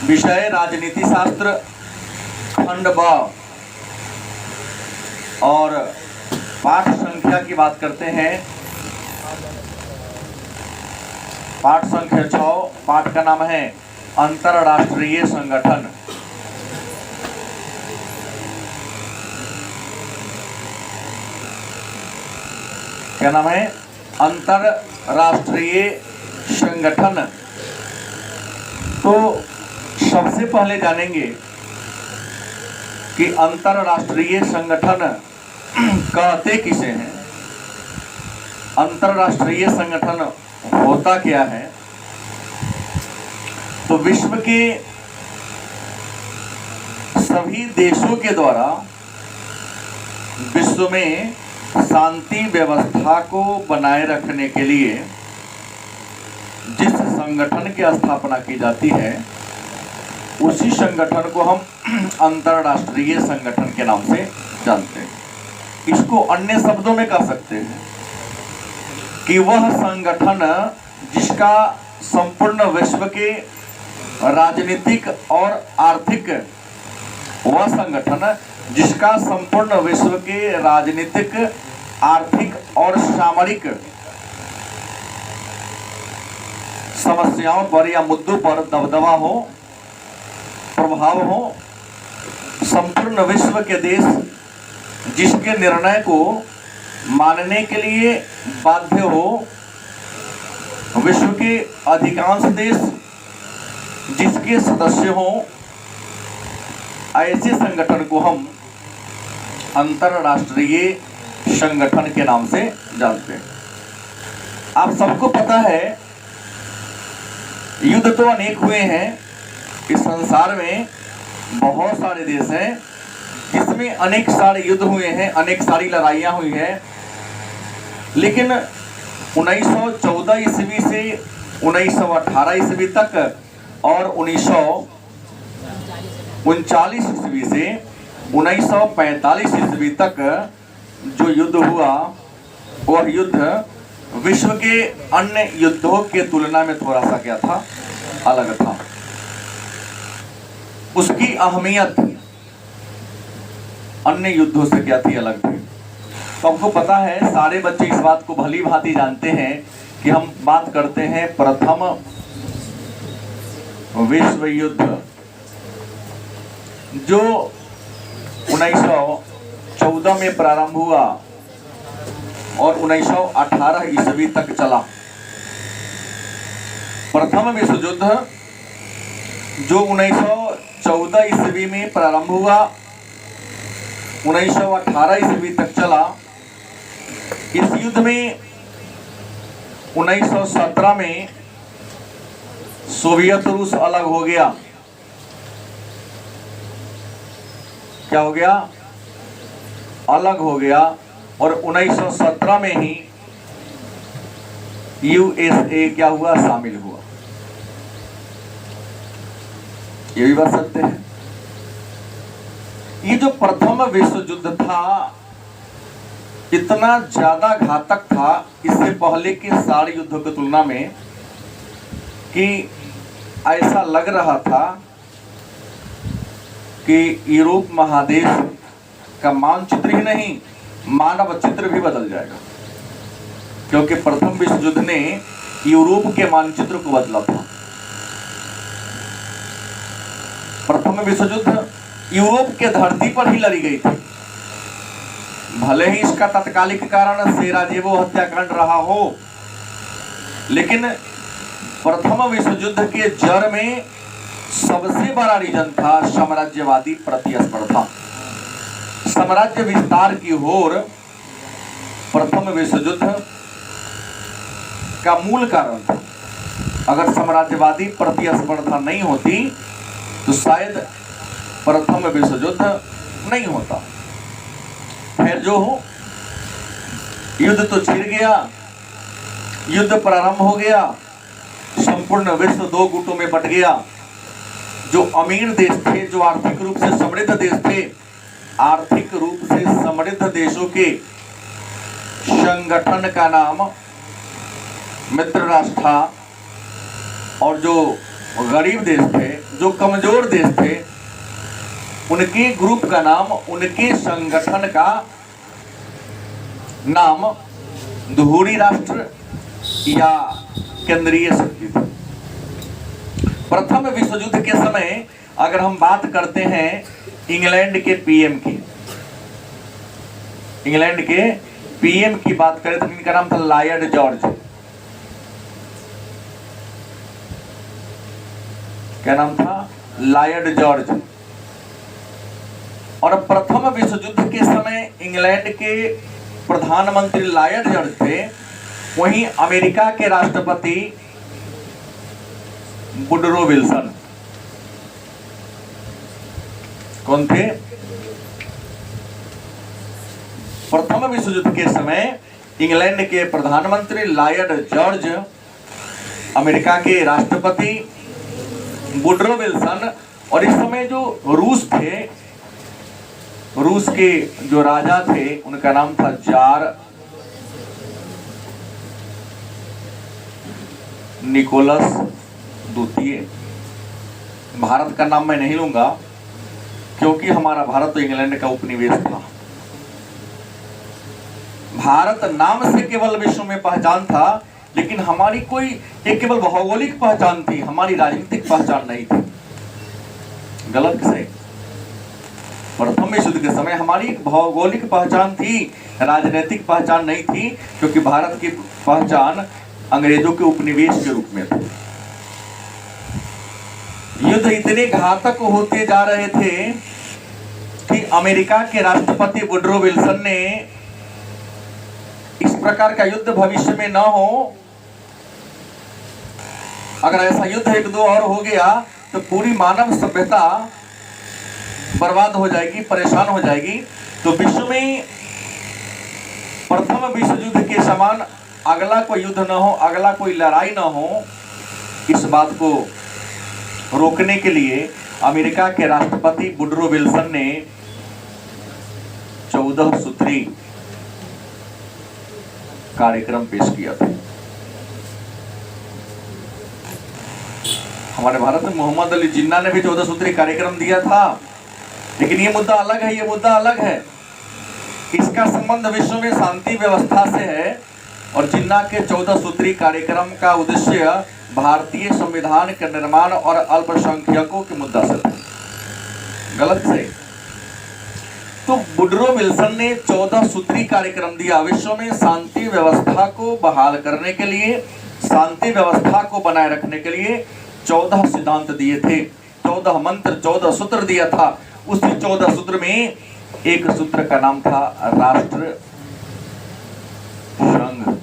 विषय राजनीति शास्त्र खंड ब और पाठ संख्या की बात करते हैं। पाठ संख्या 6। पाठ का नाम है अंतरराष्ट्रीय संगठन। क्या नाम है? अंतरराष्ट्रीय संगठन। तो सबसे पहले जानेंगे कि अंतरराष्ट्रीय संगठन कहते किसे हैं, अंतरराष्ट्रीय संगठन होता क्या है। तो विश्व के सभी देशों के द्वारा विश्व में शांति व्यवस्था को बनाए रखने के लिए जिस संगठन की स्थापना की जाती है उसी संगठन को हम अंतरराष्ट्रीय संगठन के नाम से जानते हैं। इसको अन्य शब्दों में कह सकते हैं कि वह संगठन जिसका संपूर्ण विश्व के राजनीतिक और आर्थिक, वह संगठन जिसका संपूर्ण विश्व के राजनीतिक, आर्थिक और सामरिक समस्याओं पर या मुद्दों पर दबदबा हो, प्रभाव हो, संपूर्ण विश्व के देश जिसके निर्णय को मानने के लिए बाध्य हो, विश्व के अधिकांश देश जिसके सदस्य हों, ऐसे संगठन को हम अंतरराष्ट्रीय संगठन के नाम से जानते हैं। आप सबको पता है युद्ध तो अनेक हुए हैं इस संसार में, बहुत सारे देश हैं जिसमें अनेक सारे युद्ध हुए हैं, अनेक सारी लड़ाइयाँ हुई हैं। लेकिन 1914 ईस्वी से 1918 ईस्वी तक और 1939 ईस्वी से 1945 ईस्वी तक जो युद्ध हुआ वह युद्ध विश्व के अन्य युद्धों के तुलना में थोड़ा सा क्या था, अलग था। उसकी अहमियत अन्य युद्धों से क्या थी, अलग थी। तो हमको पता है, सारे बच्चे इस बात को भली भांति जानते हैं कि हम बात करते हैं प्रथम विश्व युद्ध जो 1914 में प्रारंभ हुआ और 1918 ईस्वी तक चला। प्रथम विश्व युद्ध जो 1914 ईस्वी में प्रारंभ हुआ, 1918 ईस्वी तक चला। इस युद्ध में 1917 में सोवियत रूस अलग हो गया। क्या हो गया? अलग हो गया। और 1917 में ही यूएसए क्या हुआ, शामिल हुआ। ये भी बात सकते हैं। ये जो प्रथम विश्व युद्ध था इतना ज्यादा घातक था इससे पहले के सारे युद्धों की तुलना में कि ऐसा लग रहा था कि यूरोप महादेश का मानचित्र ही नहीं, मानव चित्र भी बदल जाएगा, क्योंकि प्रथम विश्व युद्ध ने यूरोप के मानचित्र को बदला था। प्रथम विश्व युद्ध यूरोप के धरती पर ही लड़ी गई थी। भले ही इसका तत्कालिक कारण सेराजेवो हत्याकांड रहा हो, लेकिन प्रथम विश्व युद्ध के जड़ में सबसे बड़ा रीजन था साम्राज्यवादी प्रतिस्पर्धा, साम्राज्य विस्तार की ओर। प्रथम विश्व युद्ध का मूल कारण था। अगर साम्राज्यवादी प्रतिस्पर्धा नहीं होती तो शायद प्रथम विश्व युद्ध नहीं होता। फिर जो हो, युद्ध तो छिड़ गया, युद्ध प्रारंभ हो गया, संपूर्ण विश्व दो गुटों में बट गया। जो अमीर देश थे, जो आर्थिक रूप से समृद्ध देश थे, आर्थिक रूप से समृद्ध देशों के संगठन का नाम मित्र राष्ट्र था, और जो वो गरीब देश थे, जो कमजोर देश थे, उनके ग्रुप का नाम, उनके संगठन का नाम धुरी राष्ट्र या केंद्रीय शक्ति थी। प्रथम विश्व युद्ध के समय अगर हम बात करते हैं इंग्लैंड के पीएम की, इंग्लैंड के पीएम की बात करें तो इनका नाम था लॉर्ड जॉर्ज। क्या नाम था? Lord George. और प्रथम विश्व युद्ध के समय इंग्लैंड के प्रधानमंत्री लॉर्ड जॉर्ज थे, वहीं अमेरिका के राष्ट्रपति वुडरो विल्सन। कौन थे? प्रथम विश्व युद्ध के समय इंग्लैंड के प्रधानमंत्री लॉर्ड जॉर्ज, अमेरिका के राष्ट्रपति वुडरो विल्सन, और इस समय जो रूस थे, रूस के जो राजा थे उनका नाम था जार निकोलस द्वितीय। भारत का नाम मैं नहीं लूंगा क्योंकि हमारा भारत तो इंग्लैंड का उपनिवेश था। भारत नाम से केवल विश्व में पहचान था, लेकिन हमारी कोई एक केवल भौगोलिक पहचान थी, हमारी राजनीतिक पहचान नहीं थी। गलत सही? प्रथम विश्व युद्ध के समय हमारी एक भौगोलिक पहचान थी, राजनीतिक पहचान नहीं थी, क्योंकि भारत की पहचान अंग्रेजों के उपनिवेश के रूप में थी। युद्ध इतने घातक होते जा रहे थे कि अमेरिका के राष्ट्रपति वुडरो विल्सन ने इस प्रकार का युद्ध भविष्य में न हो, अगर ऐसा युद्ध एक दो और हो गया तो पूरी मानव सभ्यता बर्बाद हो जाएगी, परेशान हो जाएगी। तो विश्व में प्रथम विश्व युद्ध के समान अगला कोई युद्ध न हो, अगला कोई लड़ाई न हो, इस बात को रोकने के लिए अमेरिका के राष्ट्रपति वुडरो विल्सन ने 14 सूत्री कार्यक्रम पेश किया था। हमारे भारत में मोहम्मद अली जिन्ना ने भी 14 सूत्री कार्यक्रम दिया था, लेकिन ये मुद्दा अलग है, ये मुद्दा अलग है। इसका संबंध विश्व में शांति व्यवस्था से है, और जिन्ना के 14 सूत्री कार्यक्रम का उद्देश्य भारतीय संविधान के निर्माण और अल्पसंख्यकों के मुद्दा से था। गलत से? तो वुडरो विल्सन ने 14 सूत्री कार्यक्रम दिया, विश्व में शांति व्यवस्था को बहाल करने के लिए, शांति व्यवस्था को बनाए रखने के लिए 14 सिद्धांत दिए थे, 14 मंत्र, 14 सूत्र दिया था। उसी 14 सूत्र में एक सूत्र का नाम था राष्ट्र संघ,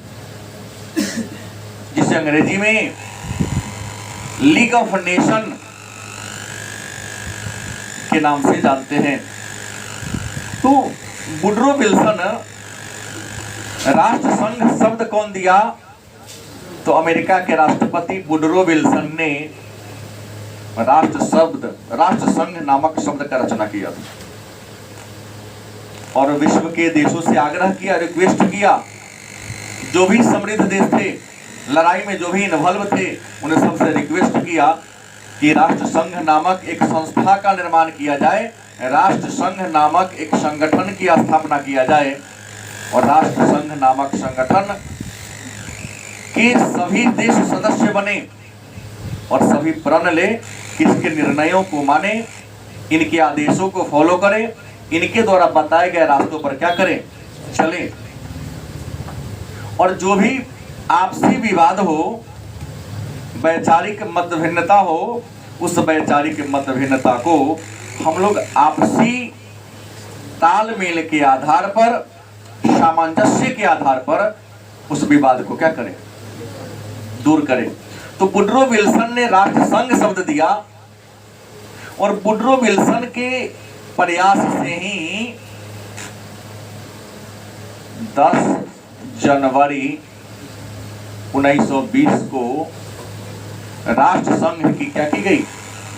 जिसे अंग्रेजी में लीग ऑफ नेशन के नाम से जानते हैं। तो वुडरो विल्सन, राष्ट्र संघ शब्द कौन दिया? तो अमेरिका के राष्ट्रपति वुडरो विल्सन ने राष्ट्र संघ नामक शब्द का रचना किया था, और विश्व के देशों से आग्रह किया, रिक्वेस्ट किया, जो भी समृद्ध देश थे, लड़ाई में जो भी इन्वॉल्व थे, उन्हें सबसे रिक्वेस्ट किया कि राष्ट्र संघ नामक एक संस्था का निर्माण किया जाए, राष्ट्र संघ नामक एक संगठन की स्थापना किया जाए, और राष्ट्र संघ नामक संगठन के सभी देश सदस्य बने और सभी प्रण ले, इसके निर्णयों को माने, इनके आदेशों को फॉलो करें, इनके द्वारा बताए गए रास्तों पर क्या करें, चलें। और जो भी आपसी विवाद हो, वैचारिक मतभिन्नता हो, उस वैचारिक मतभिन्नता को हम लोग आपसी तालमेल के आधार पर, सामंजस्य के आधार पर उस विवाद को क्या करें, दूर करें। तो वुडरो विल्सन ने राष्ट्र संघ शब्द दिया, और वुडरो विल्सन के प्रयास से ही 10 जनवरी 1920 को राष्ट्र संघ की क्या की गई,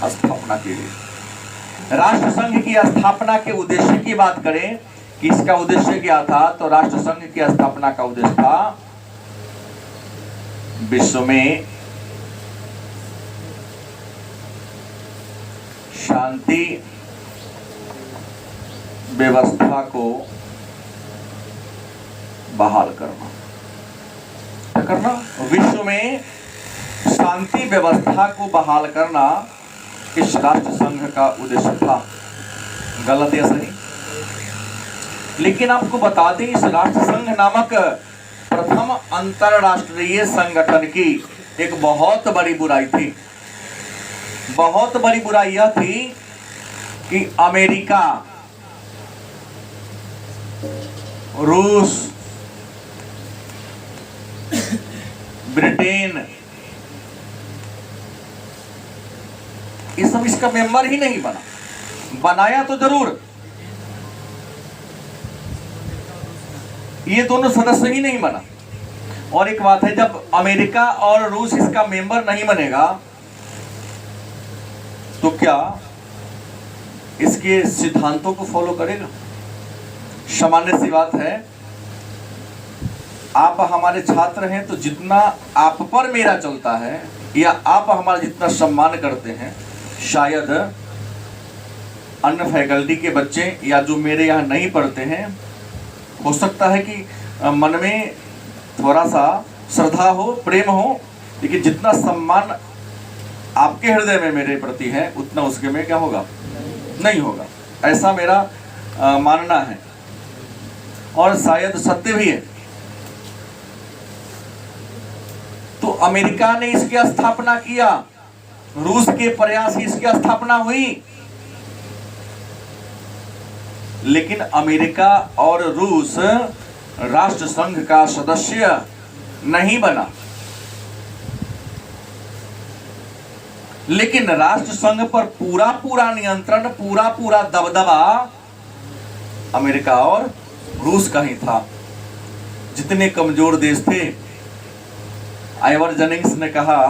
स्थापना की गई। राष्ट्र संघ की स्थापना के उद्देश्य की बात करें कि इसका उद्देश्य क्या था, तो राष्ट्र संघ की स्थापना का उद्देश्य था विश्व में शांति व्यवस्था को बहाल करना। क्या करना? विश्व में शांति व्यवस्था को बहाल करना इस राष्ट्र संघ का उद्देश्य था। गलत या सही? लेकिन आपको बता दें, इस राष्ट्र संघ नामक प्रथम अंतरराष्ट्रीय संगठन की एक बहुत बड़ी बुराई थी। बहुत बड़ी बुराई यह थी कि अमेरिका, रूस, ब्रिटेन, ये सब इसका मेंबर ही नहीं बना। बनाया तो जरूर, ये दोनों सदस्य ही नहीं बना। और एक बात है, जब अमेरिका और रूस इसका मेंबर नहीं बनेगा तो क्या इसके सिद्धांतों को फॉलो करेगा? सामान्य सी बात है, आप हमारे छात्र हैं तो जितना आप पर मेरा चलता है या आप हमारा जितना सम्मान करते हैं, शायद अन्य फैकल्टी के बच्चे या जो मेरे यहाँ नहीं पढ़ते हैं, हो सकता है कि मन में थोड़ा सा श्रद्धा हो, प्रेम हो, लेकिन जितना सम्मान आपके हृदय में मेरे प्रति है उतना उसके में क्या होगा? नहीं होगा। ऐसा मेरा मानना है और शायद सत्य भी है। तो अमेरिका ने इसकी स्थापना किया, रूस के प्रयास से इसकी स्थापना हुई, लेकिन अमेरिका और रूस राष्ट्र संघ का सदस्य नहीं बना। लेकिन राष्ट्र संघ पर पूरा नियंत्रण, पूरा दबदबा अमेरिका और रूस का ही था। जितने कमजोर देश थे, आइवर जेनिंग्स ने कहा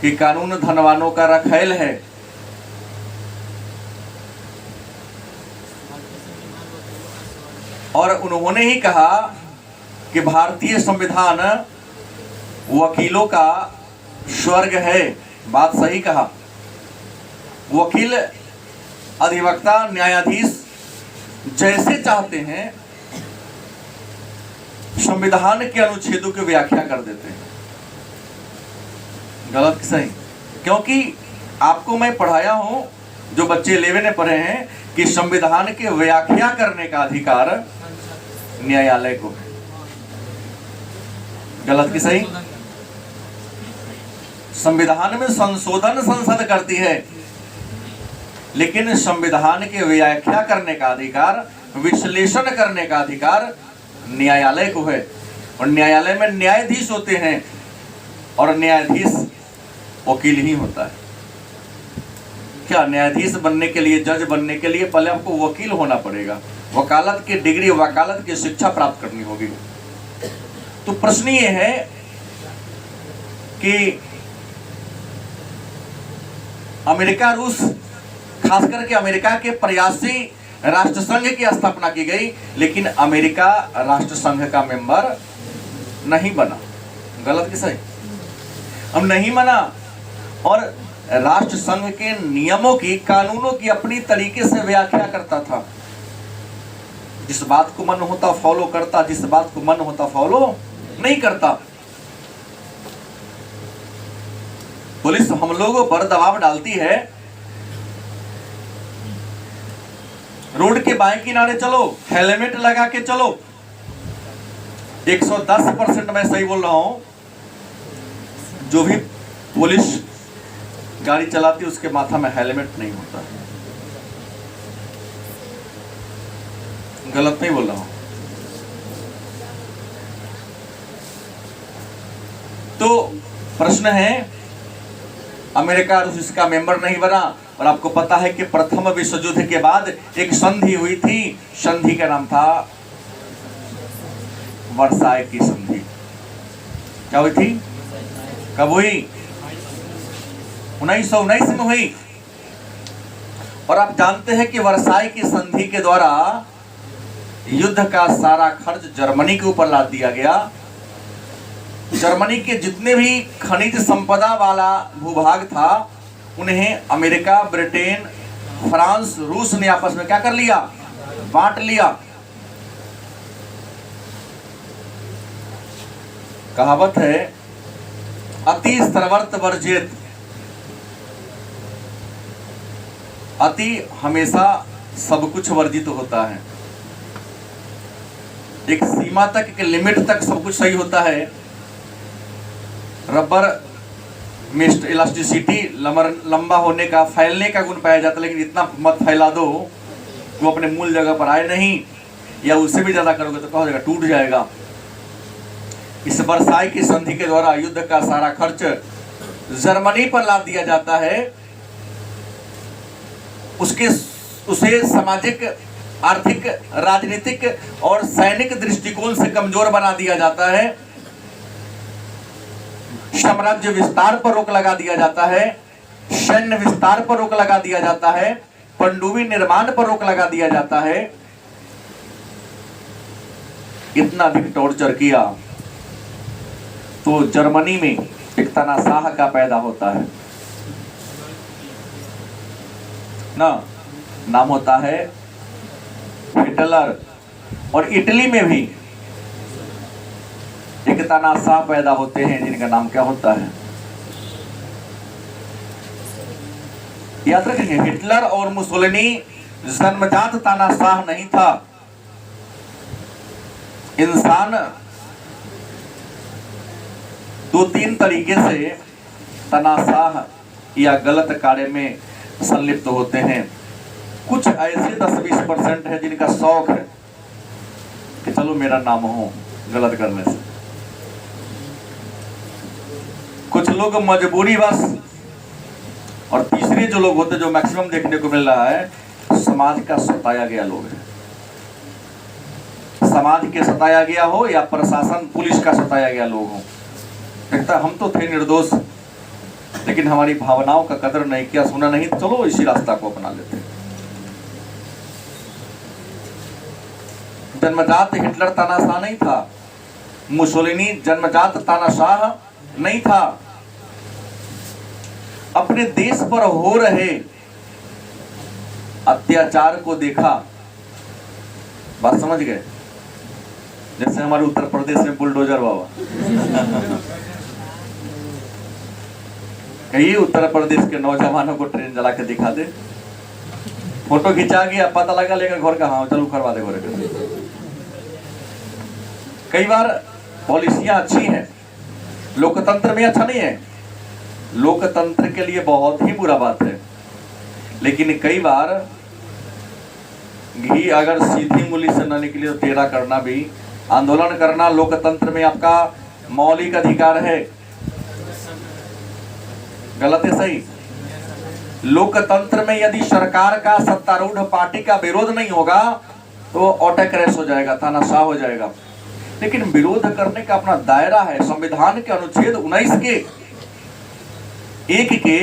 कि कानून धनवानों का रखैल है, और उन्होंने ही कहा कि भारतीय संविधान वकीलों का स्वर्ग है। बात सही कहा। वकील, अधिवक्ता, न्यायाधीश जैसे चाहते हैं संविधान के अनुच्छेदों की व्याख्या कर देते हैं। गलत कि सही? क्योंकि आपको मैं पढ़ाया हूं, जो बच्चे 11 में पढ़े हैं, कि संविधान की व्याख्या करने का अधिकार न्यायालय को है। गलत कि सही? संविधान में संशोधन संसद करती है, लेकिन संविधान की व्याख्या करने का अधिकार, विश्लेषण करने का अधिकार न्यायालय को है। और न्यायालय में न्यायाधीश होते हैं और न्यायाधीश वकील ही होता है। क्या न्यायाधीश बनने के लिए, जज बनने के लिए पहले आपको वकील होना पड़ेगा, वकालत की डिग्री, वकालत की शिक्षा प्राप्त करनी होगी। तो प्रश्न ये है कि अमेरिका, रूस, खास करके अमेरिका के प्रयास से राष्ट्र संघ की स्थापना की गई, लेकिन अमेरिका राष्ट्र संघ का मेंबर नहीं बना। गलत कि सही? अब नहीं बना और राष्ट्र संघ के नियमों की, कानूनों की अपनी तरीके से व्याख्या करता था। जिस बात को मन होता फॉलो करता, जिस बात को मन होता फॉलो नहीं करता। पुलिस हम लोगों पर दबाव डालती है, रोड के बाएं किनारे चलो, हेलमेट लगा के चलो। 110% मैं सही बोल रहा हूं, जो भी पुलिस गाड़ी चलाती है उसके माथा में हेलमेट नहीं होता। गलत नहीं बोल रहा हूं। तो प्रश्न है, अमेरिका रूस इसका मेंबर नहीं बना। और आपको पता है कि प्रथम विश्व युद्ध के बाद एक संधि हुई थी, संधि का नाम था वर्साय की संधि। क्या हुई थी? कब हुई? 1919 में हुई। और आप जानते हैं कि वर्साय की संधि के द्वारा युद्ध का सारा खर्च जर्मनी के ऊपर लाद दिया गया। जर्मनी के जितने भी खनिज संपदा वाला भूभाग था उन्हें अमेरिका, ब्रिटेन, फ्रांस, रूस ने आपस में क्या कर लिया, बांट लिया। कहावत है, अति सर्वर्थ वर्जित। अति हमेशा सब कुछ वर्जित होता है। एक सीमा तक, एक लिमिट तक सब कुछ सही होता है। रबर में इलास्टिसिटी, लंबा होने का, फैलने का गुण पाया जाता है, लेकिन इतना मत फैला दो वो अपने मूल जगह पर आए नहीं, या उससे भी ज्यादा करोगे तो क्या हो जाएगा, टूट जाएगा। इस वर्साई की संधि के द्वारा युद्ध का सारा खर्च जर्मनी पर लाद दिया जाता है। उसे सामाजिक, आर्थिक, राजनीतिक और सैनिक दृष्टिकोण से कमजोर बना दिया जाता है। साम्राज्य विस्तार पर रोक लगा दिया जाता है, सैन्य विस्तार पर रोक लगा दिया जाता है, पनडुब्बी निर्माण पर रोक लगा दिया जाता है। इतना अधिक टॉर्चर किया तो जर्मनी में एक तानाशाह का पैदा होता है ना, नाम होता है हिटलर। और इटली में भी एक तानाशाह पैदा होते हैं जिनका नाम क्या होता है, याद रखेंगे। हिटलर और मुसोलिनी जन्मजात तानाशाह नहीं था। इंसान दो तीन तरीके से तानाशाह या गलत कार्य में संलिप्त होते हैं। कुछ ऐसे 10-20% है जिनका शौक है कि चलो मेरा नाम हो गलत करने से। कुछ लोग मजबूरी बस। और तीसरे जो लोग होते, जो मैक्सिमम देखने को मिल रहा है, समाज का सताया गया लोग है। समाज के सताया गया हो या प्रशासन, पुलिस का सताया गया लोग हो। लगता हम तो थे निर्दोष, लेकिन हमारी भावनाओं का कदर नहीं किया, सुना नहीं, चलो इसी रास्ता को अपना लेते। जन्मजात हिटलर तानाशाह नहीं था, मुसोलिनी जन्मजात तानाशाह नहीं था। अपने देश पर हो रहे अत्याचार को देखा, बात समझ गए। जैसे हमारे उत्तर प्रदेश में बुलडोजर बाबा कहिए उत्तर प्रदेश के नौजवानों को ट्रेन जला के दिखा दे, फोटो खिंचा गया, पता लगा लेकर घर का, हाँ चलो करवा दे घर। कई बार पॉलिसियां अच्छी हैं, लोकतंत्र में अच्छा नहीं है, लोकतंत्र के लिए बहुत ही बुरा बात है। लेकिन कई बार घी अगर सीधी मूली से न निकले तो टेढ़ा करना भी, आंदोलन करना लोकतंत्र में आपका मौलिक अधिकार है। गलत है सही? लोकतंत्र में यदि सरकार का, सत्तारूढ़ पार्टी का विरोध नहीं होगा तो ऑटोक्रेस हो जाएगा, तानाशाह हो जाएगा। लेकिन विरोध करने का अपना दायरा है। संविधान के अनुच्छेद 19 के 1 के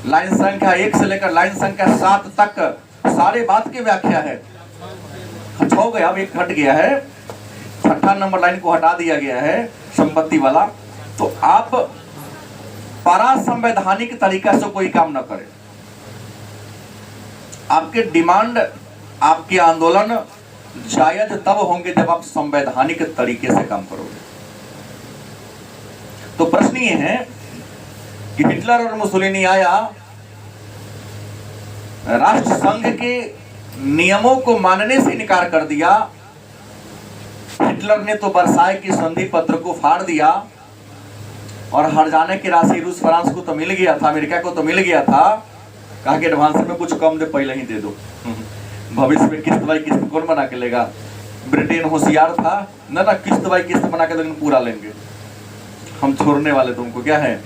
लाइन संख्या 1 से लेकर लाइन संख्या 7 तक सारे बात की व्याख्या है। अच्छा हो गया, अब एक हट गया है, 6 नंबर लाइन को हटा दिया गया है, संपत्ति वाला। तो आप पारासंवैधानिक तरीका से कोई काम न करें। आपके डिमांड, आपके आंदोलन जायज तब होंगे जब आप संवैधानिक तरीके से काम करोगे। तो प्रश्न ये है कि हिटलर और मुसोलिनी आया, राष्ट्र संघ के नियमों को मानने से इनकार कर दिया। हिटलर ने तो वर्साई की संधि पत्र को फाड़ दिया और हर जाने की राशि रूस फ्रांस को तो मिल गया था, अमेरिका को तो मिल गया था। कहा कि एडवांस में कुछ कम दे, पहले ही दे दो, भविष्य में किस्त बाई किस्त कौन बना के लेगा। ब्रिटेन होशियार था, ना किस्त बाई किस्त बना के तो पूरा लेंगे, हम छोड़ने वाले तुमको क्या है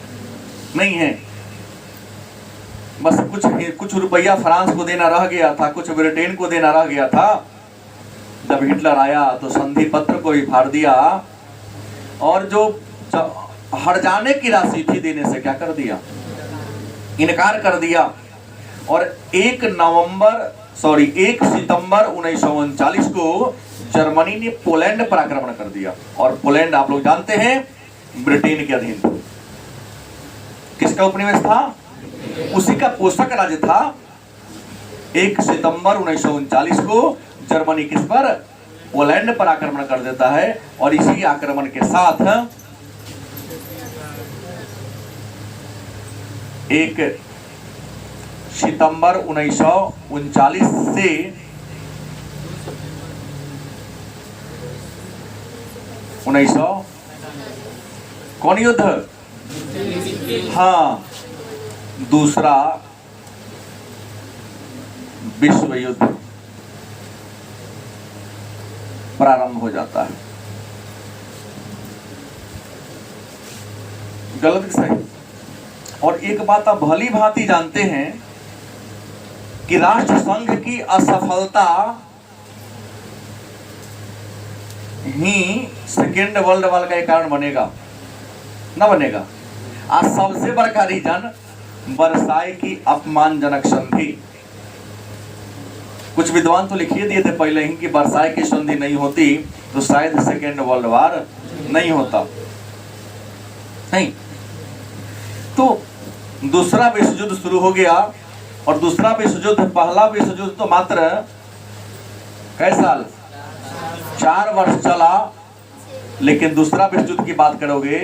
नहीं है। बस कुछ रुपया फ्रांस को देना रह गया था, कुछ ब्रिटेन को देना रह गया था। जब हिटलर आया तो संधि पत्र को भी फाड़ दिया और जो हर जाने की राशि थी देने से क्या कर दिया, इनकार कर दिया। और 1 सितंबर 1939 को जर्मनी ने पोलैंड पर आक्रमण कर दिया। और पोलैंड आप लोग जानते हैं ब्रिटेन के अधीन था। किसका उपनिवेश था? उसी का पोषक राज्य था। 1 सितंबर 1939 को जर्मनी किस पर, पोलैंड पर आक्रमण कर देता है और इसी आक्रमण के साथ 1 सितंबर 1939 से कौन युद्ध, हाँ, दूसरा विश्व युद्ध प्रारंभ हो जाता है। गलत कि सही? और एक बात आप भली भांति जानते हैं कि राष्ट्र संघ की असफलता ही सेकेंड वर्ल्ड वॉर का एक कारण बनेगा, ना बनेगा। आज सबसे बड़ा रीजन वर्साई की अपमानजनक संधि। कुछ विद्वान तो लिखिए दिए थे पहले ही कि वर्साई की संधि नहीं होती तो शायद सेकेंड वर्ल्ड वॉर नहीं होता। नहीं तो दूसरा विश्व युद्ध शुरू हो गया और दूसरा विश्व युद्ध, पहला विश्व युद्ध तो मात्र कई साल, 4 वर्ष चला, लेकिन दूसरा विश्व युद्ध की बात करोगे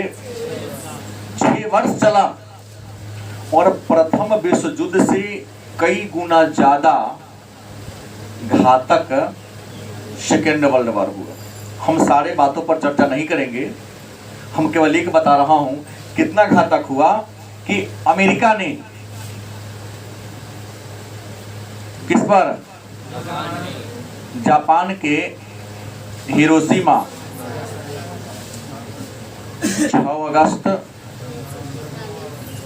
6 वर्ष चला और प्रथम विश्व युद्ध से कई गुना ज्यादा घातक सेकेंड वर्ल्ड वॉर हुआ। हम सारे बातों पर चर्चा नहीं करेंगे, हम केवल एक बता रहा हूं कितना घातक हुआ कि अमेरिका ने किस पर, जापान के हिरोशिमा 6 अगस्त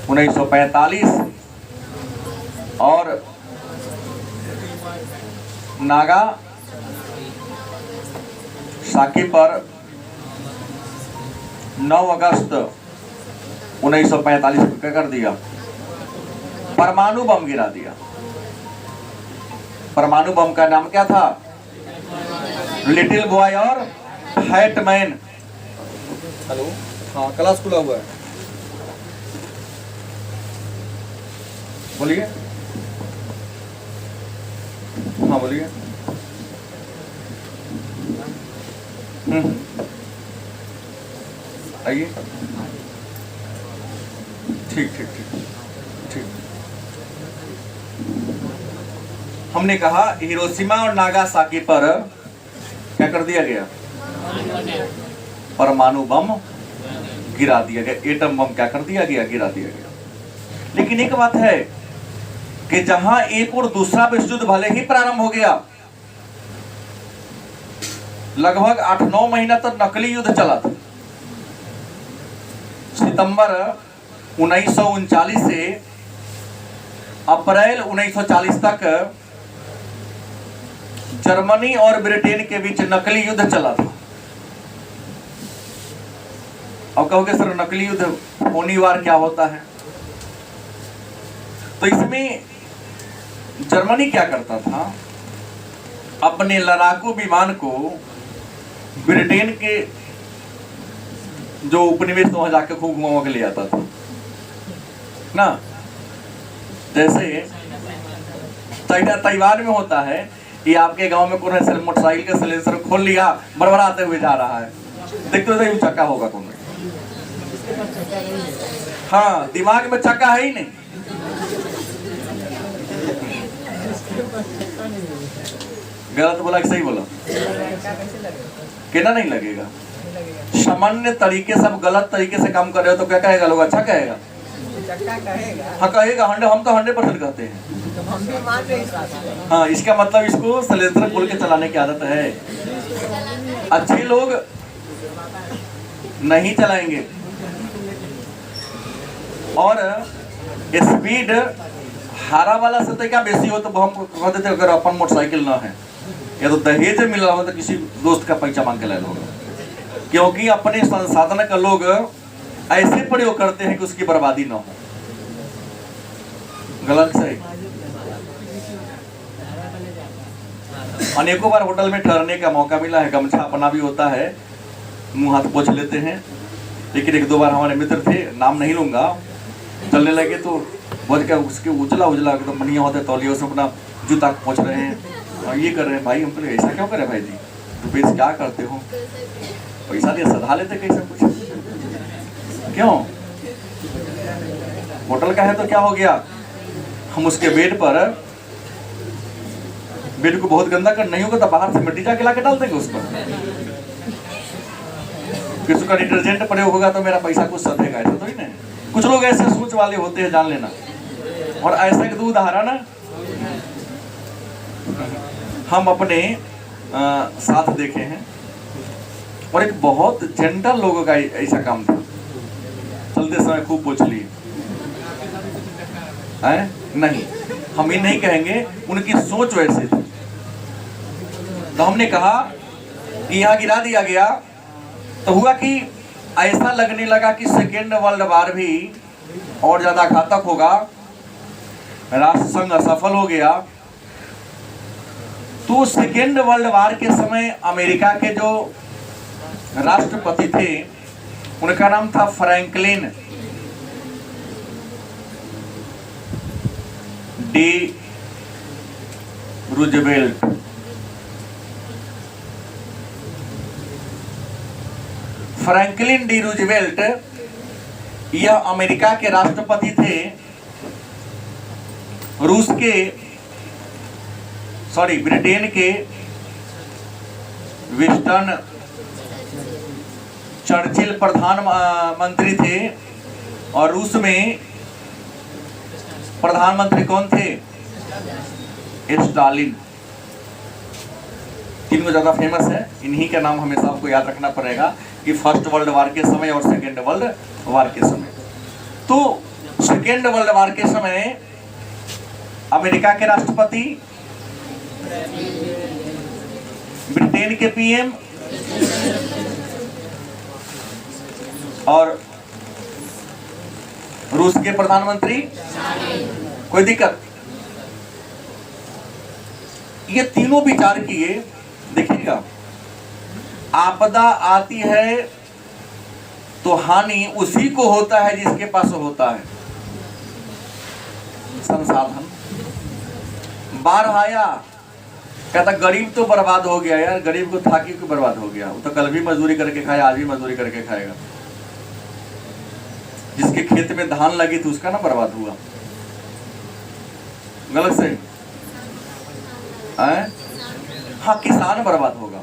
1945 और नागा साकी पर 9 अगस्त 1945 को क्या कर दिया, परमाणु बम गिरा दिया। परमाणु बम का नाम क्या था, लिटिल बॉय और फैट मैन। हेलो, हाँ, क्लास खुला हुआ है, बोलिए। हाँ बोलिए। आइए, ठीक ठीक ठीक ठीक। हमने कहा हिरोशिमा और नागासाकी पर क्या कर दिया गया, परमाणु बम गिरा दिया गया, एटम बम क्या कर दिया गया, गिरा दिया गया। लेकिन एक बात है कि जहां एक और दूसरा विश्व युद्ध भले ही प्रारंभ हो गया, लगभग 8-9 महीना तक नकली युद्ध चला था। सितंबर 1939 से अप्रैल 1940 तक जर्मनी और ब्रिटेन के बीच नकली युद्ध चला था। अब कहोगे सर नकली युद्ध होनी वार क्या होता है? तो इसमें जर्मनी क्या करता था, अपने लड़ाकू विमान को ब्रिटेन के जो उपनिवेश वहां जाके खूब घुमा के ले आता था ना। जैसे ताइवान में होता है कि आपके गांव में कौन है मोटरसाइकिल का सिलेंसर खोल लिया, बड़बड़ाते हुए जा रहा है, देखते हो तो चक्का होगा कौन, हाँ, दिमाग में चक्का है ही नहीं। गलत बोला कि सही बोला? कहना नहीं लगेगा। सामान्य तरीके से आप गलत तरीके से काम कर रहे हो तो क्या कहेगा लोग, अच्छा कहेगा, हाँ कहेगा। हम तो 100% कहते हैं। हाँ, इसका मतलब इसको सिलेंडर खोल के चलाने की आदत है। अच्छे लोग नहीं चलाएंगे और स्पीड हारा वाला से तो क्या बेसी हो तो हम कहते थे अगर अपन मोटरसाइकिल ना है या तो दहेज मिल रहा हो तो किसी दोस्त का पैसा मांग के ले लो, क्योंकि अपने संसाधन का लोग ऐसे प्रयोग करते हैं कि उसकी बर्बादी ना हो। गलत सही? अनेकों बार होटल में ठहरने का मौका मिला है, गमछा अपना भी होता है, मुंह हाथ पोंछ लेते हैं। लेकिन 1-2 बार हमारे मित्र थे, नाम नहीं लूंगा, चलने लगे तो बहुत क्या उसके उजला उजला एकदम बढ़िया होते तौलियों से अपना जूता पहुँच रहे हैं और ये कर रहे हैं। भाई हम बोले ऐसा क्यों करें भाई जी, रुपये क्या करते हो, पैसा दिए सधा लेते कैसे कुछ, क्यों? होटल का है तो क्या हो गया, हम उसके बेड को बहुत गंदा कर नहीं होगा तो बाहर से मिट्टी जाके लाके डाल देंगे उस पर, फिर उसका डिटर्जेंट प्रयोग होगा तो मेरा पैसा कुछ सधेगा, ऐसा तो ही नहीं। कुछ लोग ऐसे सोच वाले होते हैं, जान लेना। और ऐसा एक दो उदाहरण हम अपने साथ देखे हैं, और एक बहुत जेंटल लोगों का ऐसा काम था, चलते समय खूब पूछ लिए नहीं, हम ये नहीं कहेंगे, उनकी सोच वैसे थी। तो हमने कहा कि यहाँ गिरा दिया गया, तो हुआ कि ऐसा लगने लगा कि सेकेंड वर्ल्ड वार भी और ज्यादा घातक होगा, राष्ट्रसंघ असफल हो गया। तो सेकेंड वर्ल्ड वार के समय अमेरिका के जो राष्ट्रपति थे उनका नाम था Franklin D Roosevelt. Franklin D Roosevelt यह अमेरिका के राष्ट्रपति थे। ब्रिटेन के विंस्टन चर्चिल प्रधानमंत्री थे, और रूस में प्रधानमंत्री कौन थे? स्टालिन। तीनों ज्यादा फेमस है, इन्हीं का नाम हमेशा आपको याद रखना पड़ेगा कि फर्स्ट वर्ल्ड वार के समय और सेकेंड वर्ल्ड वार के समय। तो सेकेंड वर्ल्ड वार के समय अमेरिका के राष्ट्रपति, ब्रिटेन के पीएम और रूस के प्रधानमंत्री, कोई दिक्कत? ये तीनों विचार किए। देखिएगा, आपदा आती है तो हानि उसी को होता है जिसके पास होता है संसाधन। बाढ़ आया, कहता गरीब तो बर्बाद हो गया यार, गरीब को था कि बर्बाद हो गया, वो तो कल भी मजदूरी करके खाया, आज भी मजदूरी करके खाएगा। जिसके खेत में धान लगी थी उसका ना बर्बाद हुआ, गलत से? हाँ, किसान बर्बाद होगा।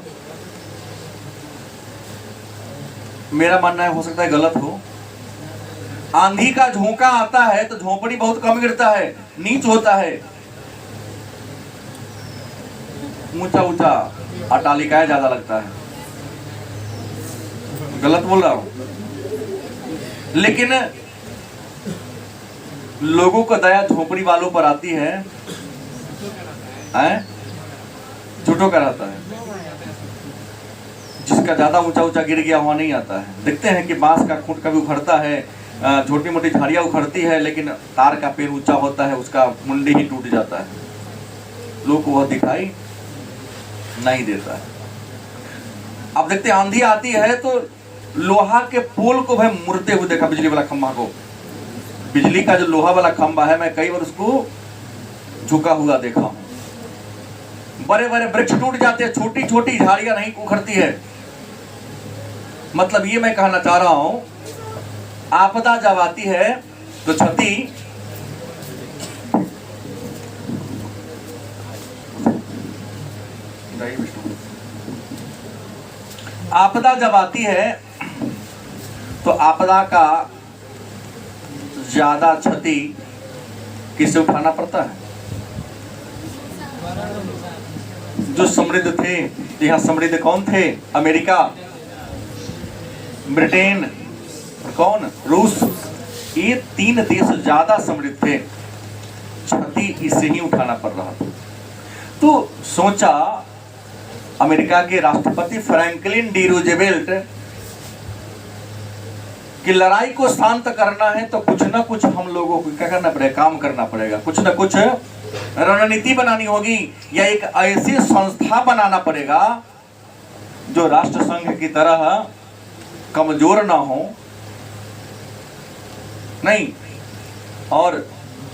मेरा मानना है, हो सकता है गलत हो। आंधी का झोंका आता है तो झोंपड़ी बहुत कम गिरता है, नीच होता है, ऊंचा ऊंचा अट्टालिकाएं ज्यादा लगता है। गलत बोल रहा हूं? लेकिन लोगों का दया झोपड़ी वालों पर आती है, झूठों का रहता है। जिसका ज्यादा ऊंचा ऊंचा गिर गया वहां नहीं आता है। देखते हैं कि बांस का खूंट कभी उखड़ता है, छोटी मोटी झाड़ियां उखड़ती है, लेकिन तार का पेड़ ऊंचा होता है, उसका मुंडी ही टूट जाता है, लोग को वह दिखाई नहीं देता है। अब देखते हैं आंधी आती है तो लोहा के पोल को भाई मुड़ते हुए देखा, बिजली वाला खंभा को, बिजली का जो लोहा वाला खंभा है, मैं कई बार उसको झुका हुआ देखा हूं। बड़े बड़े वृक्ष टूट जाते हैं, छोटी छोटी झाड़ियां नहीं उखड़ती है। मतलब ये मैं कहना चाह रहा हूं, आपदा जब आती है तो क्षति आपदा जब आती है तो आपदा का ज्यादा क्षति किसे उठाना पड़ता है? जो समृद्ध थे। यहाँ समृद्ध कौन थे? अमेरिका, ब्रिटेन और कौन? रूस। ये तीन देश ज्यादा समृद्ध थे, क्षति इसे ही उठाना पड़ रहा था। तो सोचा अमेरिका के राष्ट्रपति फ्रैंकलिन डी रूजवेल्ट कि लड़ाई को शांत करना है तो कुछ ना कुछ हम लोगों को क्या करना पड़ेगा? काम करना पड़ेगा, कुछ ना कुछ रणनीति बनानी होगी, या एक ऐसी संस्था बनाना पड़ेगा जो राष्ट्रसंघ की तरह कमजोर ना हो, नहीं, और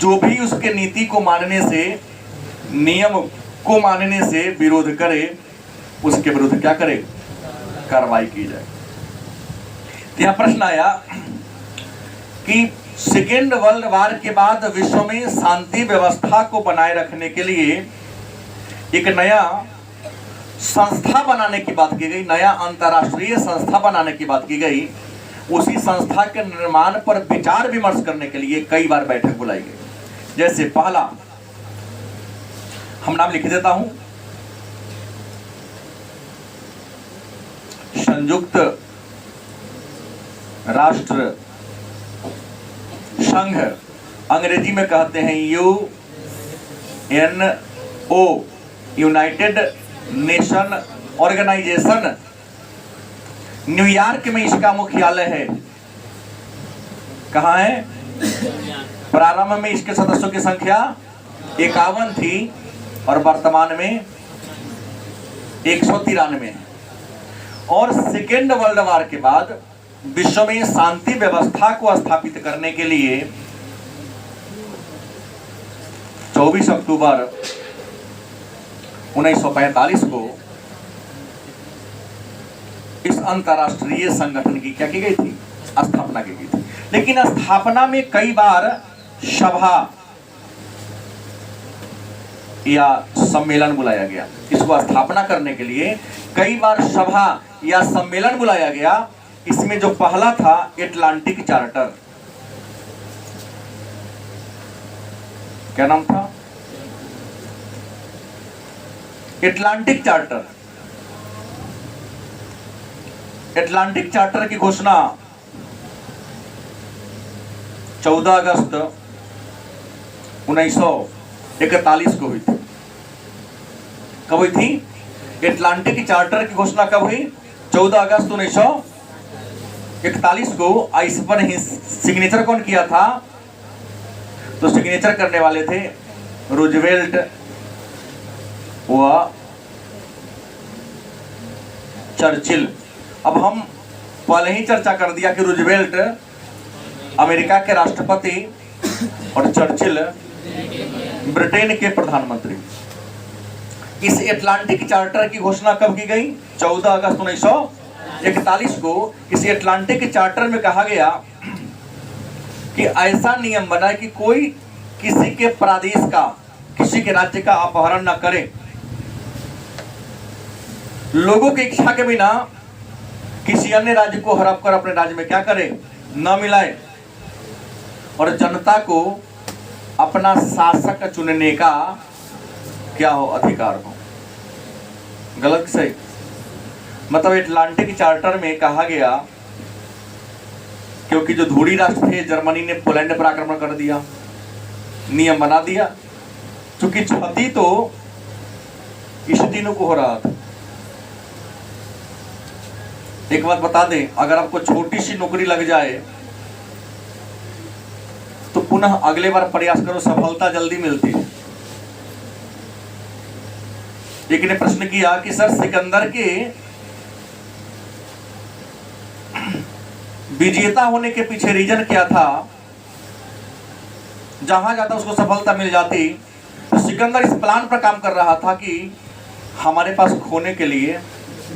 जो भी उसके नीति को मानने से, नियम को मानने से विरोध करे, उसके विरुद्ध क्या करे, कार्रवाई की जाए। यह प्रश्न आया कि सेकेंड वर्ल्ड वॉर के बाद विश्व में शांति व्यवस्था को बनाए रखने के लिए एक नया संस्था बनाने की बात की गई, नया अंतर्राष्ट्रीय संस्था बनाने की बात की गई। उसी संस्था के निर्माण पर विचार विमर्श करने के लिए कई बार बैठक बुलाई गई। जैसे पहला, हम नाम लिख देता हूं, संयुक्त राष्ट्र संघ, अंग्रेजी में कहते हैं UNESCO, United Nation organisation. New York में इसका मुख्यालय है। कहाँ है? प्रारंभ में इसके सदस्यों की संख्या 51 थी और वर्तमान में 193 है। और सेकेंड वर्ल्ड वॉर के बाद विश्व में शांति व्यवस्था को स्थापित करने के लिए 24 अक्टूबर 1945 को इस अंतर्राष्ट्रीय संगठन की क्या की गई थी? स्थापना की गई थी। लेकिन स्थापना में कई बार सभा या सम्मेलन बुलाया गया। इसको स्थापना करने के लिए कई बार सभा या सम्मेलन बुलाया गया। इसमें जो पहला था एटलांटिक चार्टर, क्या नाम था? Atlantic charter. एटलांटिक चार्टर की घोषणा 14 अगस्त 1941 को हुई थी। कब हुई थी? एटलांटिक चार्टर की घोषणा कब हुई? 14 अगस्त 1941 को। इस पर ही सिग्नेचर कौन किया था? तो सिग्नेचर करने वाले थे रूजवेल्ट व चर्चिल। अब हम पहले ही चर्चा कर दिया कि रूजवेल्ट अमेरिका के राष्ट्रपति और चर्चिल ब्रिटेन के प्रधानमंत्री। इस एटलांटिक चार्टर की घोषणा कब की गई? 14 अगस्त 1941 को। इस एटलांटिक चार्टर में कहा गया कि ऐसा नियम बना कि कोई किसी के प्रदेश का, किसी के राज्य का अपहरण न करे, लोगों की इच्छा के बिना किसी अन्य राज्य को हड़प कर अपने राज्य में क्या करे, न मिलाए, और जनता को अपना शासक चुनने का क्या हो, अधिकार हो। गलत सही? मतलब एटलांटिक चार्टर में कहा गया, क्योंकि जो धूरी राष्ट्र थे जर्मनी ने पोलैंड पर आक्रमण कर दिया, नियम बना दिया, क्योंकि क्षति तो इस दिनों को हो रहा था। एक बात बता दें, अगर आपको छोटी सी नौकरी लग जाए तो पुनः अगले बार प्रयास करो, सफलता जल्दी मिलती है। एक ने प्रश्न किया कि सर सिकंदर के विजेता होने के पीछे रीजन क्या था? जहां जाता उसको सफलता मिल जाती। तो सिकंदर इस प्लान पर काम कर रहा था कि हमारे पास खोने के लिए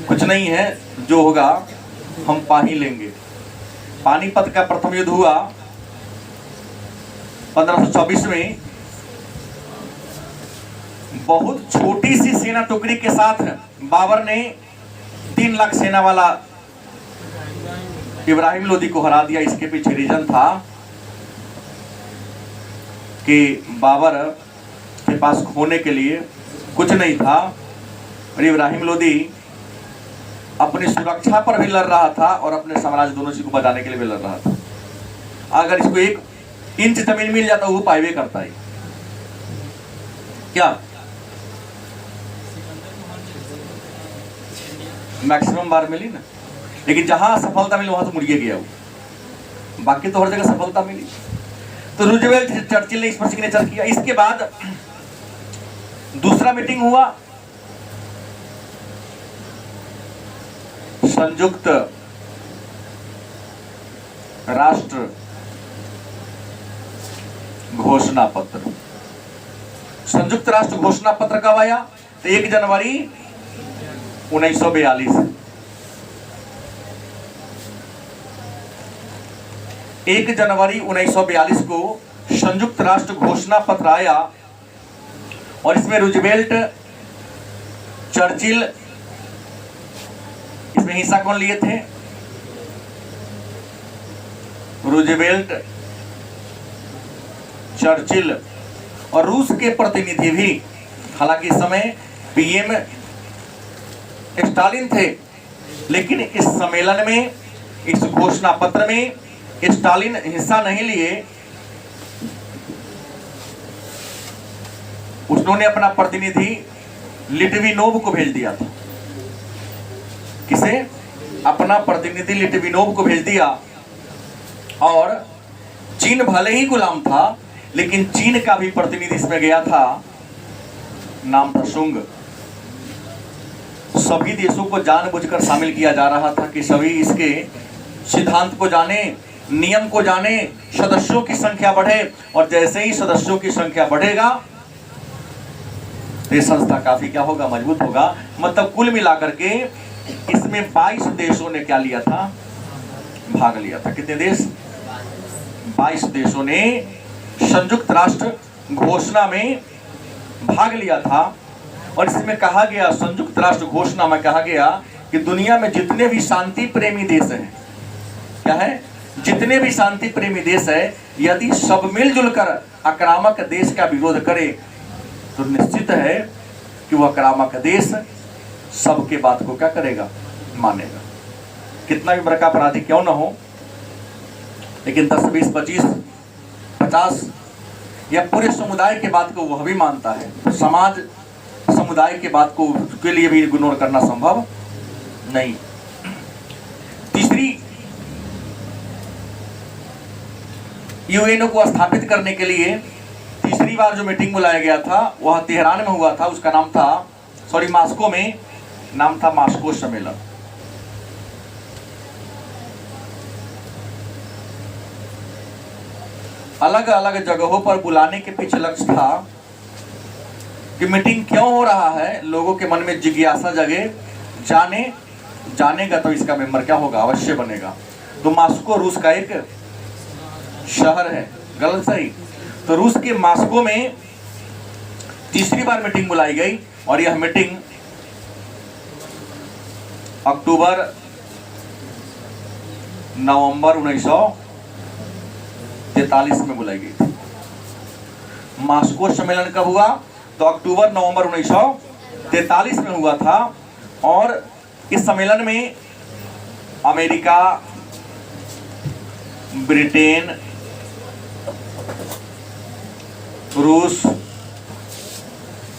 कुछ नहीं है, जो होगा हम पा ही लेंगे। पानीपत का प्रथम युद्ध हुआ 1524 में। बहुत छोटी सी सेना टुकड़ी के साथ बाबर ने 3 लाख सेना वाला इब्राहिम लोदी को हरा दिया। इसके पीछे रीजन था कि बाबर के पास खोने के लिए कुछ नहीं था, और इब्राहिम लोदी अपनी सुरक्षा पर भी लड़ रहा था और अपने साम्राज्य दोनों चीज को बचाने के लिए भी लड़ रहा था। अगर इसको 1 इंच जमीन मिल जाता वो पाइवे करता है क्या? मैक्सिमम बार मिली ना, लेकिन जहां सफलता मिली वहां तो मुड़िए गया वो। बाकी तो हर जगह सफलता मिली। तो रूजवेल्ट चर्चिल ने इस पर सिग्नेचर किया। इसके बाद दूसरा मीटिंग हुआ संयुक्त राष्ट्र घोषणा पत्र। संयुक्त राष्ट्र घोषणा पत्र कब आया? तो 1 जनवरी 1942। 1 जनवरी 1942 को संयुक्त राष्ट्र घोषणा पत्र आया और इसमें रूजवेल्ट, चर्चिल, इसमें हिस्सा कौन लिए थे? रूजवेल्ट, चर्चिल और रूस के प्रतिनिधि भी। हालांकि इस समय पीएम स्टालिन थे, लेकिन इस सम्मेलन में, इस घोषणा पत्र में स्टालिन हिस्सा नहीं लिए। उन्होंने अपना प्रतिनिधि लिटविनोव को भेज दिया था। किसे? अपना प्रतिनिधि लिटविनोव को भेज दिया। और चीन भले ही गुलाम था, लेकिन चीन का भी प्रतिनिधि इसमें गया था, नाम था सुंग। सभी देशों को जानबूझकर शामिल किया जा रहा था कि सभी इसके सिद्धांत को जाने, नियम को जाने, सदस्यों की संख्या बढ़े, और जैसे ही सदस्यों की संख्या बढ़ेगा तो ये संस्था काफी क्या होगा? मजबूत होगा। मतलब कुल मिलाकर के इसमें 22 देशों ने क्या लिया था? भाग लिया था। कितने देश? 22 देशों ने संयुक्त राष्ट्र घोषणा में भाग लिया था। और इसमें कहा गया, संयुक्त राष्ट्र घोषणा में कहा गया कि दुनिया में जितने भी शांति प्रेमी देश हैं, क्या है? जितने भी शांति प्रेमी देश है, यदि सब मिलजुल कर आक्रामक देश का विरोध करे तो निश्चित है कि वह आक्रामक देश सबके बात को क्या करेगा? मानेगा। कितना भी बड़ा अपराधी क्यों ना हो, लेकिन 10, 20, 25, 50 या पूरे समुदाय के बात को वह भी मानता है। तो समाज, समुदाय के बात को के लिए भी इग्नोर करना संभव नहीं। तीसरी, यूएनओ को स्थापित करने के लिए तीसरी बार जो मीटिंग बुलाया गया था वह तेहरान में हुआ था। उसका नाम था, मास्को में, नाम था मास्को सम्मेलन। अलग अलग जगहों पर बुलाने के पीछे लक्ष्य था कि मीटिंग क्यों हो रहा है, लोगों के मन में जिज्ञासा जगे, जानेगा तो इसका मेंबर क्या होगा? अवश्य बनेगा। तो मास्को रूस का एक शहर है। गलत? सही? तो रूस के मास्को में तीसरी बार मीटिंग बुलाई गई और यह मीटिंग नवंबर 1943 में बुलाई गई थी। मास्को सम्मेलन कब हुआ? तो अक्टूबर-नवंबर 1943 में हुआ था। और इस सम्मेलन में अमेरिका, ब्रिटेन, रूस,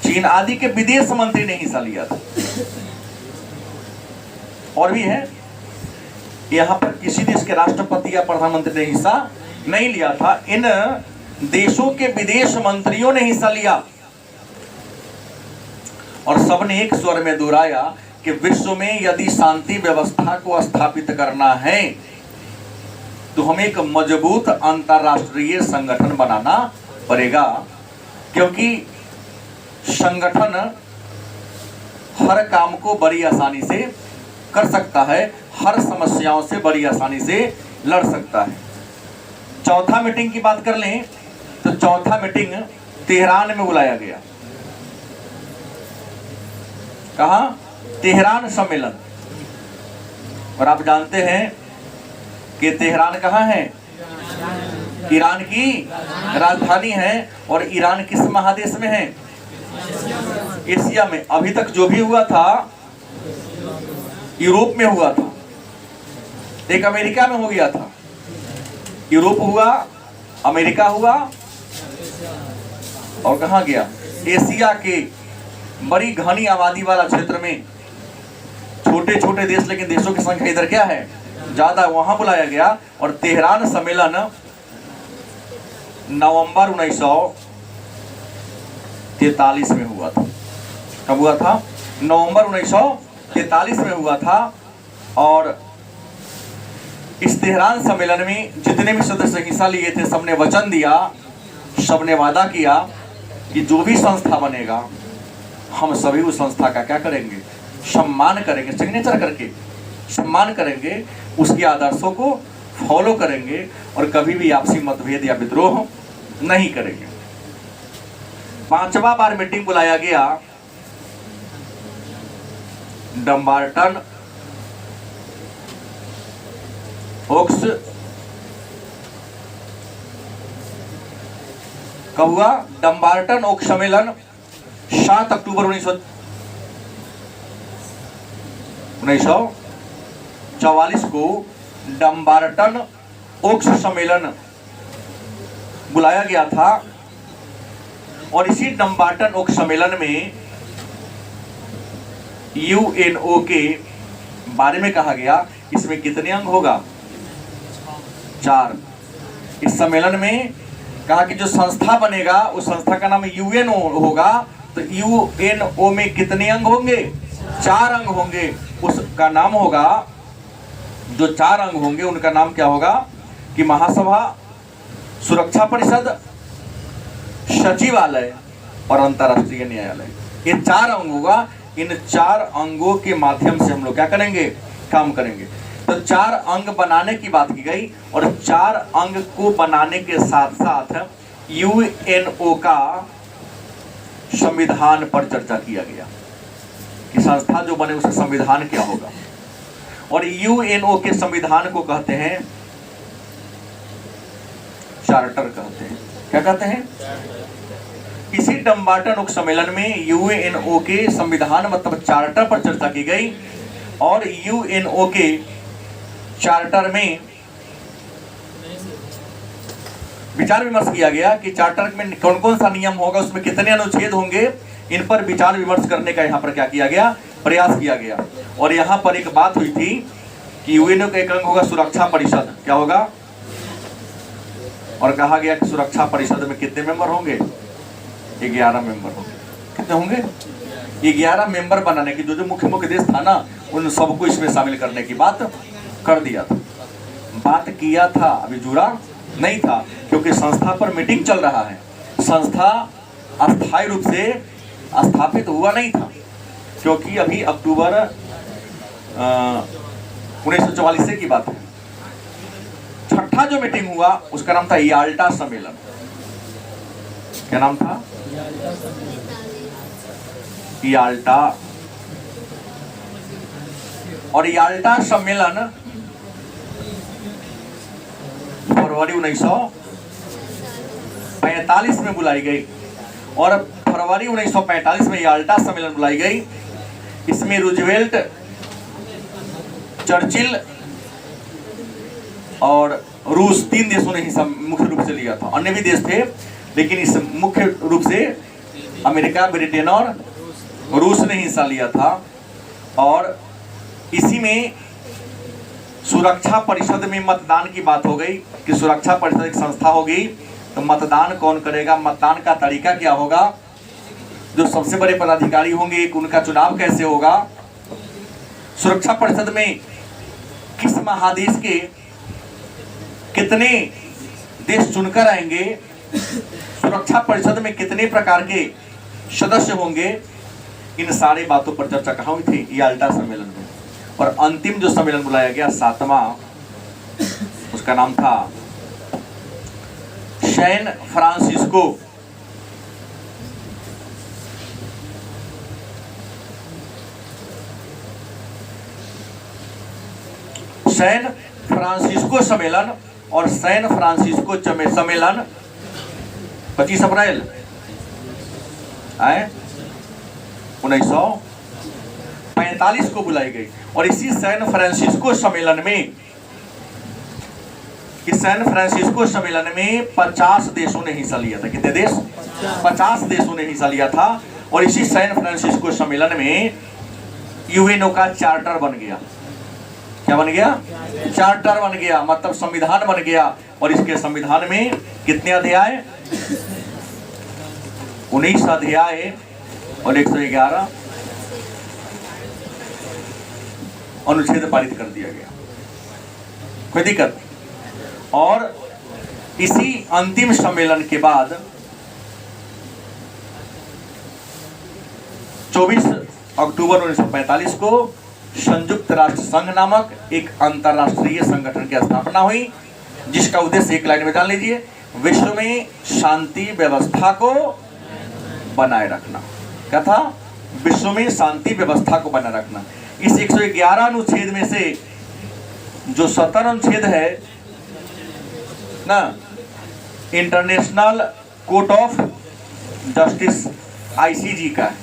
चीन आदि के विदेश मंत्री ने हिस्सा लिया था। और भी है, यहां पर किसी देश के राष्ट्रपति या प्रधानमंत्री ने हिस्सा नहीं लिया था, इन देशों के विदेश मंत्रियों ने हिस्सा लिया। और सबने एक स्वर में दोहराया कि विश्व में यदि शांति व्यवस्था को स्थापित करना है तो हमें एक मजबूत अंतरराष्ट्रीय संगठन बनाना पड़ेगा, क्योंकि संगठन हर काम को बड़ी आसानी से कर सकता है, हर समस्याओं से बड़ी आसानी से लड़ सकता है। चौथा मीटिंग की बात कर लें तो चौथा मीटिंग तेहरान में बुलाया गया। कहां? तेहरान सम्मेलन। और आप जानते हैं कि तेहरान कहां है? ईरान की राजधानी है। और ईरान किस महादेश में है? एशिया में। अभी तक जो भी हुआ था यूरोप में हुआ था, एक अमेरिका में हो गया था। यूरोप हुआ, अमेरिका हुआ, और कहां गया? एशिया के बड़ी घनी आबादी वाला क्षेत्र में, छोटे छोटे देश, लेकिन देशों की संख्या इधर क्या है? ज्यादा, वहां बुलाया गया। और तेहरान सम्मेलन नवंबर 1943 में हुआ था। कब हुआ था? नवंबर 1943 में हुआ था। और इस तेहरान सम्मेलन में जितने भी सदस्य हिस्सा लिए थे, सबने वचन दिया सबने वादा किया कि जो भी संस्था बनेगा हम सभी उस संस्था का क्या करेंगे, सम्मान करेंगे, सिग्नेचर करके सम्मान करेंगे, उसके आदर्शों को फॉलो करेंगे और कभी भी आपसी मतभेद या विद्रोह नहीं करेंगे। 5वां बार मीटिंग बुलाया गया। डम्बार्टन ओक्स कब हुआ? डम्बार्टन ओक्स सम्मेलन 7 अक्टूबर 1944 को डम्बार्टन ओक्स सम्मेलन बुलाया गया था। और इसी डम्बार्टन ओक्स सम्मेलन में यूएनओ के बारे में कहा गया। इसमें कितने अंग होगा? 4। इस सम्मेलन में कहा कि जो संस्था बनेगा उस संस्था का नाम यूएनओ होगा। तो यूएनओ में कितने अंग होंगे? 4 अंग होंगे। उसका नाम होगा, जो 4 अंग होंगे उनका नाम क्या होगा कि महासभा, सुरक्षा परिषद, सचिवालय और अंतर्राष्ट्रीय न्यायालय। ये 4 अंग होगा। इन 4 अंगों के माध्यम से हम लोग क्या करेंगे? काम करेंगे। तो 4 अंग बनाने की बात की गई और 4 अंग को बनाने के साथ साथ यूएनओ का संविधान पर चर्चा किया गया कि संस्था जो बने उसका संविधान क्या होगा। और यूएनओ के संविधान को कहते हैं चार्टर कहते हैं। क्या कहते हैं? इसी डम्बार्टन ओक्स सम्मेलन में यूएनओ के संविधान मतलब चार्टर पर चर्चा की गई। और यूएनओ के चार्टर में विचार विमर्श किया गया कि चार्टर में कौन कौन सा नियम होगा, उसमें कितने अनुच्छेद होंगे। इन पर विचार विमर्श करने का यहाँ पर क्या किया गया? प्रयास किया गया। और यहाँ पर एक बात हुई थी कि यूएनओ का एक अंग होगा सुरक्षा परिषद। क्या होगा? और कहा गया कि सुरक्षा परिषद में कितने मेंबर होंगे? 11 मेंबर होंगे। कितने होंगे? 11 मेंबर बनाने की जो मुख्य मुख्य देश था ना, उन सबको इसमें शामिल करने की बात कर दिया था। बात किया था, अभी जुड़ा नहीं था क्योंकि संस्था पर मीटिंग चल रहा है। संस्था अस्थायी रूप से स्थापित हुआ नहीं था क्योंकि अभी अक्टूबर 1944 की बात है। छठा जो मीटिंग हुआ उसका नाम था याल्टा सम्मेलन। क्या नाम था? याल्टा। और याल्टा सम्मेलन फरवरी 1945 में बुलाई गई। और फरवरी 1945 में याल्टा सम्मेलन बुलाई गई। इसमें रूजवेल्ट, चर्चिल और रूस 3 देशों ने हिस्सा मुख्य रूप से लिया था। अन्य भी देश थे लेकिन इस मुख्य रूप से अमेरिका, ब्रिटेन और रूस ने हिस्सा लिया था। और इसी में सुरक्षा परिषद में मतदान की बात हो गई कि सुरक्षा परिषद एक संस्था होगी तो मतदान कौन करेगा, मतदान का तरीका क्या होगा, जो सबसे बड़े पदाधिकारी होंगे उनका चुनाव कैसे होगा, सुरक्षा परिषद में किस महादेश के कितने देश चुनकर आएंगे, सुरक्षा परिषद में कितने प्रकार के सदस्य होंगे। इन सारी बातों पर चर्चा कहाँ हुई थी? याल्टा सम्मेलन में। और अंतिम जो सम्मेलन बुलाया गया 7वां, उसका नाम था सैन फ्रांसिस्को। सैन फ्रांसिस्को सम्मेलन। और सैन फ्रांसिस्को सम्मेलन 25 अप्रैल 1945 को बुलाई गई। और इसी सैन फ्रांसिस्को सम्मेलन में 50 देशों ने हिस्सा लिया था। कितने देश? 50 देशों ने हिस्सा लिया था। और इसी सैन फ्रांसिस्को सम्मेलन में यूएनओ का चार्टर बन गया। क्या बन गया? चार्टर बन गया, मतलब संविधान बन गया। और इसके संविधान में कितने अध्याय? 19 अध्याय और 111 अनुच्छेद पारित कर दिया गया। कोई दिक्कत? और इसी अंतिम सम्मेलन के बाद 24 अक्टूबर 1945 को संयुक्त राष्ट्र संघ नामक एक अंतरराष्ट्रीय संगठन की स्थापना हुई, जिसका उद्देश्य एक लाइन में जान लीजिए, विश्व में शांति व्यवस्था को बनाए रखना। क्या था? विश्व में शांति व्यवस्था को बनाए रखना। इस 111 अनुच्छेद में से जो 70 अनुच्छेद है ना, international court of justice ICJ का है,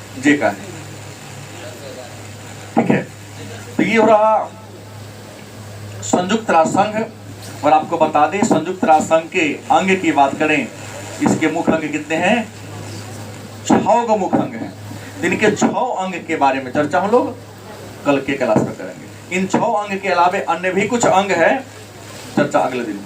ठीक है। तो ये हो रहा संयुक्त राष्ट्र संघ। और आपको बता दें, संयुक्त राष्ट्र संघ के अंग की बात करें, इसके मुख्य अंग कितने हैं? 6 गो मुख्य अंग हैं। इनके 6 अंग के बारे में चर्चा हम लोग कल के क्लास में करेंगे। इन 6 अंग के अलावे अन्य भी कुछ अंग है, चर्चा अगले दिन।